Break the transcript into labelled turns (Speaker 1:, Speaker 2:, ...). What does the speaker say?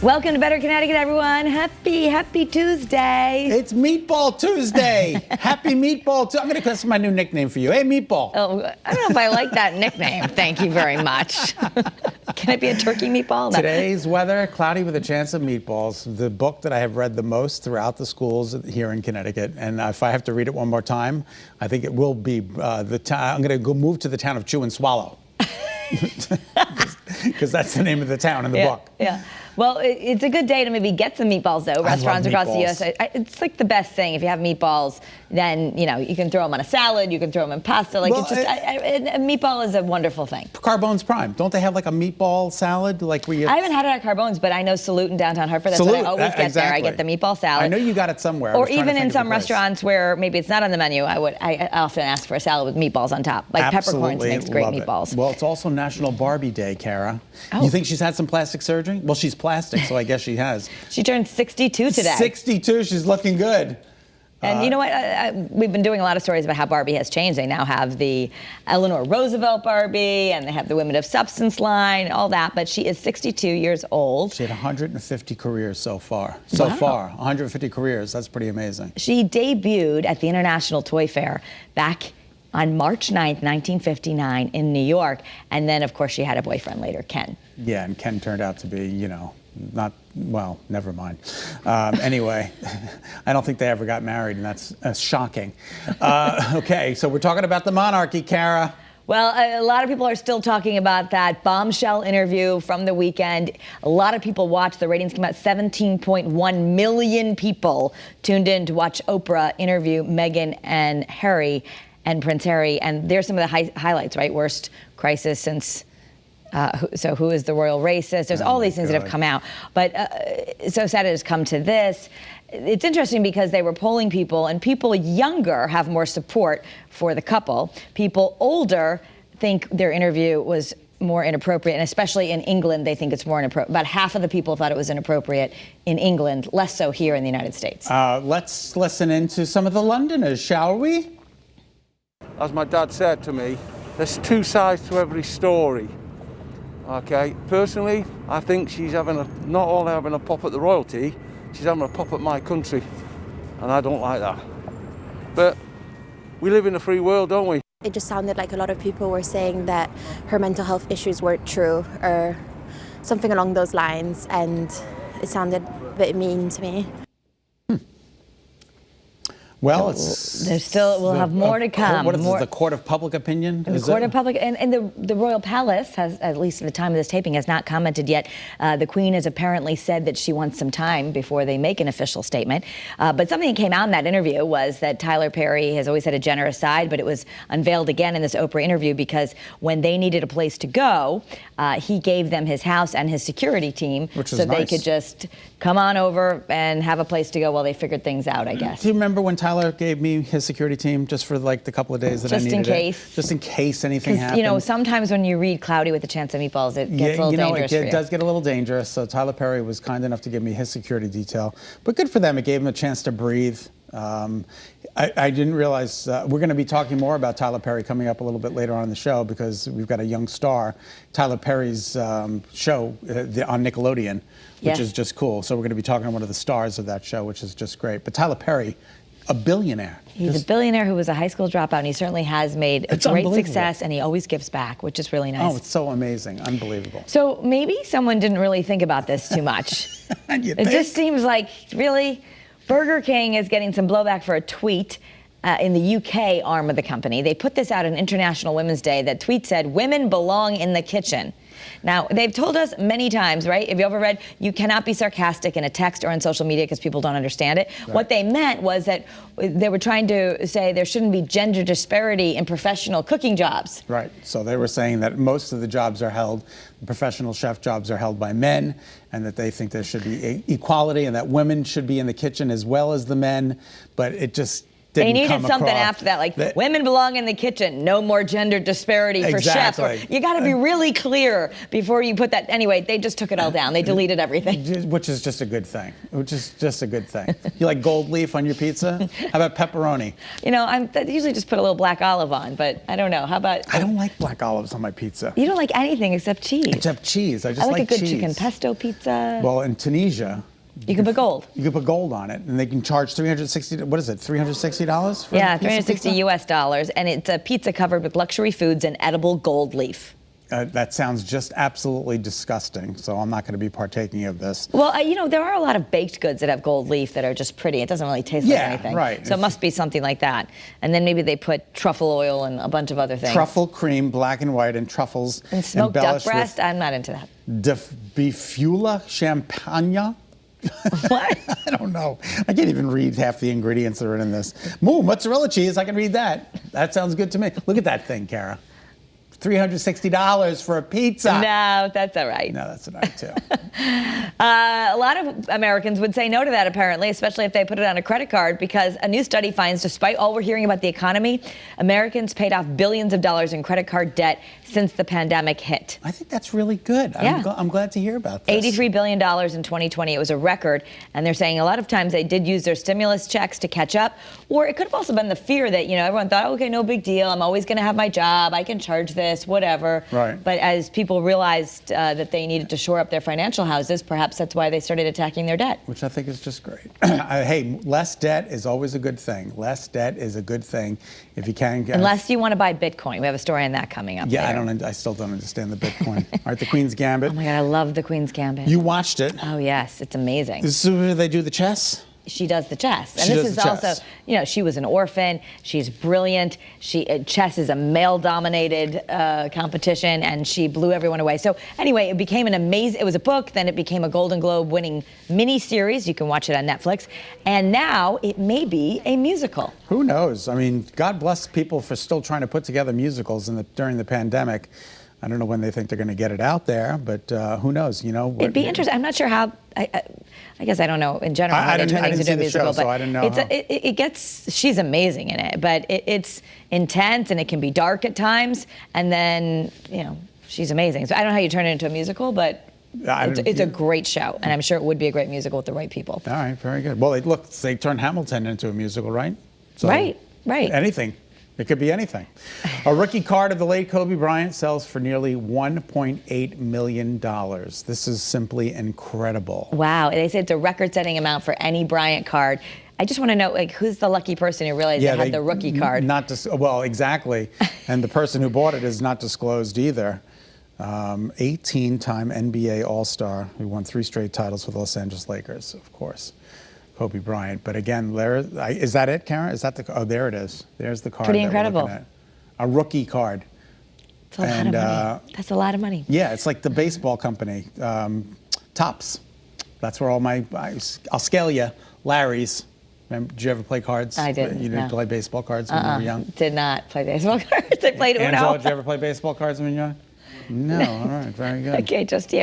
Speaker 1: Welcome to Better Connecticut, everyone. Happy Tuesday.
Speaker 2: It's Meatball Tuesday. Happy Meatball Tuesday. I'm going to call this my new nickname for you. Hey, Meatball.
Speaker 1: Oh, I don't know if I like that nickname. Thank you very much. Can it be a turkey meatball? No.
Speaker 2: Today's weather, cloudy with a chance of meatballs. The book that I have read the most throughout the schools here in Connecticut. And if I have to read it one more time, I think it will be I'm going to go move to the town of Chew and Swallow. Because that's the name of the town in the book.
Speaker 1: Yeah. Well, it's a good day to maybe get some meatballs, though. Restaurants across the U.S. It's like the best thing. If you have meatballs, then, you know, you can throw them on a salad. You can throw them in pasta. Like, it's just, a meatball is a wonderful thing.
Speaker 2: Carbone's Prime. Don't they have like a meatball salad? Like I
Speaker 1: haven't had it at Carbone's, but I know Salute in downtown Hartford. That's what I always get there. I get the meatball salad.
Speaker 2: I know you got it somewhere.
Speaker 1: Or even in some restaurants where maybe it's not on the menu, I often ask for a salad with meatballs on top. Like Peppercorns makes great meatballs.
Speaker 2: Well, it's also National Barbie Day, Kara.
Speaker 1: Oh.
Speaker 2: You think she's had some plastic surgery? Well, she's plastic, so I guess she has.
Speaker 1: She turned 62 today.
Speaker 2: 62, she's looking good.
Speaker 1: And you know what? We've been doing a lot of stories about how Barbie has changed. They now have the Eleanor Roosevelt Barbie, and they have the Women of Substance line, all that. But she is 62 years old.
Speaker 2: She had 150 careers so far.
Speaker 1: Wow.
Speaker 2: 150 careers. That's pretty amazing.
Speaker 1: She debuted at the International Toy Fair back on March 9th, 1959 in New York. And then, of course, she had a boyfriend later, Ken.
Speaker 2: Yeah, and Ken turned out to be, you know, not, well, never mind. Anyway, I don't think they ever got married, and that's shocking. Okay, so we're talking about the monarchy, Kara.
Speaker 1: Well, a lot of people are still talking about that bombshell interview from the weekend. A lot of people watched. The ratings came out. 17.1 million people tuned in to watch Oprah interview Meghan and Harry and Prince Harry. And there's some of the highlights, right? Worst crisis since... so who is the royal racist? There's all these things that have come out. But so sad it has come to this. It's interesting because they were polling people, and people younger have more support for the couple. People older think their interview was more inappropriate, and especially in England, they think it's more inappropriate. About half of the people thought it was inappropriate in England, less so here in the United States.
Speaker 2: Let's listen into some of the Londoners, shall we?
Speaker 3: As my dad said to me, there's two sides to every story. Okay, personally, I think she's not only having a pop at the royalty, she's having a pop at my country, and I don't like that. But we live in a free world, don't we?
Speaker 4: It just sounded like a lot of people were saying that her mental health issues weren't true, or something along those lines, and it sounded a bit mean to me.
Speaker 2: Well,
Speaker 1: we'll have more to come.
Speaker 2: What is this, the court of public opinion?
Speaker 1: The court of public, and the royal palace has, at least at the time of this taping, has not commented yet. The Queen has apparently said that she wants some time before they make an official statement. But something that came out in that interview was that Tyler Perry has always had a generous side, but it was unveiled again in this Oprah interview because when they needed a place to go, he gave them his house and his security team so they could just come on over and have a place to go while they figured things out, I guess.
Speaker 2: Do you remember when Tyler gave me his security team just for like the couple of days that I needed it? Just in case anything happened.
Speaker 1: You know, sometimes when you read Cloudy with a Chance of Meatballs, it gets a little dangerous for you.
Speaker 2: It does get a little dangerous. So Tyler Perry was kind enough to give me his security detail. But good for them. It gave him a chance to breathe. I didn't realize we're going to be talking more about Tyler Perry coming up a little bit later on in the show because we've got a young star, Tyler Perry's show on Nickelodeon, which is just cool. So we're going to be talking to one of the stars of that show, which is just great. But Tyler Perry, a billionaire.
Speaker 1: He's a billionaire who was a high school dropout, and he certainly has made a great success, and he always gives back, which is really nice.
Speaker 2: Oh, it's so amazing. Unbelievable.
Speaker 1: So maybe someone didn't really think about this too much. It just seems like, really, Burger King is getting some blowback for a tweet in the UK arm of the company. They put this out on International Women's Day. That tweet said, "Women belong in the kitchen." Now, they've told us many times, right? Have you ever read, you cannot be sarcastic in a text or on social media because people don't understand it? Right. What they meant was that they were trying to say there shouldn't be gender disparity in professional cooking jobs.
Speaker 2: Right. So they were saying that most of the jobs are held, the professional chef jobs are held by men, and that they think there should be equality and that women should be in the kitchen as well as the men. But it just
Speaker 1: They
Speaker 2: didn't
Speaker 1: needed
Speaker 2: come
Speaker 1: something
Speaker 2: across
Speaker 1: after that, like women belong in the kitchen, no more gender disparity for chefs. Or, you got to be really clear before you put that. Anyway, they just took it all down. They deleted everything.
Speaker 2: Which is just a good thing. Which is just a good thing. You like gold leaf on your pizza? How about pepperoni?
Speaker 1: You know, I usually just put a little black olive on, but I don't know. How about?
Speaker 2: I don't like black olives on my pizza.
Speaker 1: You don't like anything except cheese.
Speaker 2: Except cheese. I just
Speaker 1: like a good
Speaker 2: cheese.
Speaker 1: chicken pesto pizza.
Speaker 2: Well, in Tunisia,
Speaker 1: you can put gold.
Speaker 2: You can put gold on it, and they can charge $360. What is it? $360 for
Speaker 1: yeah,
Speaker 2: a piece of pizza?
Speaker 1: $360 US, and it's a pizza covered with luxury foods and edible gold leaf.
Speaker 2: That sounds just absolutely disgusting. So I'm not going to be partaking of this.
Speaker 1: Well, you know, there are a lot of baked goods that have gold leaf that are just pretty. It doesn't really taste like anything.
Speaker 2: Right.
Speaker 1: So it must be something like that. And then maybe they put truffle oil and a bunch of other things.
Speaker 2: Truffle cream, black and white, and truffles.
Speaker 1: And smoked duck breast. I'm not into that.
Speaker 2: Bifula champagne.
Speaker 1: What?
Speaker 2: I don't know. I can't even read half the ingredients that are in this. Mozzarella cheese, I can read that. That sounds good to me. Look at that thing, Kara. $360 for a pizza.
Speaker 1: No, that's all right.
Speaker 2: No, that's all right, too.
Speaker 1: A lot of Americans would say no to that, apparently, especially if they put it on a credit card, because a new study finds, despite all we're hearing about the economy, Americans paid off billions of dollars in credit card debt since the pandemic hit.
Speaker 2: I think that's really good.
Speaker 1: Yeah.
Speaker 2: I'm glad to hear about this.
Speaker 1: $83 billion in 2020. It was a record. And they're saying a lot of times they did use their stimulus checks to catch up. Or it could have also been the fear that, you know, everyone thought, okay, no big deal. I'm always going to have my job. I can charge this, whatever.
Speaker 2: Right.
Speaker 1: But as people realized that they needed to shore up their financial houses, perhaps that's why they started attacking their debt.
Speaker 2: Which I think is just great. Hey, less debt is always a good thing. Less debt is a good thing if you can get.
Speaker 1: Unless you want to buy Bitcoin. We have a story on that coming up.
Speaker 2: Yeah,
Speaker 1: later.
Speaker 2: I still don't understand the Bitcoin. All right, the Queen's Gambit.
Speaker 1: Oh my God, I love the Queen's Gambit.
Speaker 2: You watched it.
Speaker 1: Oh yes, it's amazing.
Speaker 2: This is where they do the chess?
Speaker 1: She does the chess. And
Speaker 2: She
Speaker 1: this
Speaker 2: does
Speaker 1: is
Speaker 2: the
Speaker 1: also,
Speaker 2: chess.
Speaker 1: you know, she was an orphan. She's brilliant. Chess is a male-dominated competition, and she blew everyone away. So anyway, it became it was a book, then it became a Golden Globe-winning mini-series. You can watch it on Netflix. And now it may be a musical.
Speaker 2: Who knows? I mean, God bless people for still trying to put together musicals during the pandemic. I don't know when they think they're going to get it out there, but who knows? You know,
Speaker 1: it'd be interesting. I'm not sure how. I guess I don't know in general how they turn things into a musical, but
Speaker 2: I didn't know.
Speaker 1: It gets. She's amazing in it, but it's intense and it can be dark at times. And then she's amazing. So I don't know how you turn it into a musical, but it's a great show, and I'm sure it would be a great musical with the right people.
Speaker 2: All right, very good. Well, they turned Hamilton into a musical, right? So
Speaker 1: right.
Speaker 2: Anything. It could be anything. A rookie card of the late Kobe Bryant sells for nearly $1.8 million. This is simply incredible.
Speaker 1: Wow. They say it's a record-setting amount for any Bryant card. I just want to know, who's the lucky person who realized they had the rookie card?
Speaker 2: Well, exactly. And the person who bought it is not disclosed either. 18-time NBA All-Star who won 3 straight titles with Los Angeles Lakers, of course. Kobe Bryant. But again, is that it, Karen? Is that there it is. There's the card.
Speaker 1: Pretty incredible.
Speaker 2: A rookie card.
Speaker 1: It's a lot of money. That's a lot of money.
Speaker 2: Yeah, it's like the baseball company, Topps. That's where all I'll scale you, Larry's. Remember, did you ever play cards?
Speaker 1: I didn't.
Speaker 2: You didn't play baseball cards when you were young?
Speaker 1: Did not play baseball cards. I played Uno.
Speaker 2: Angela, did you ever play baseball cards when you were young? No. All right, very good.
Speaker 1: Okay, just you.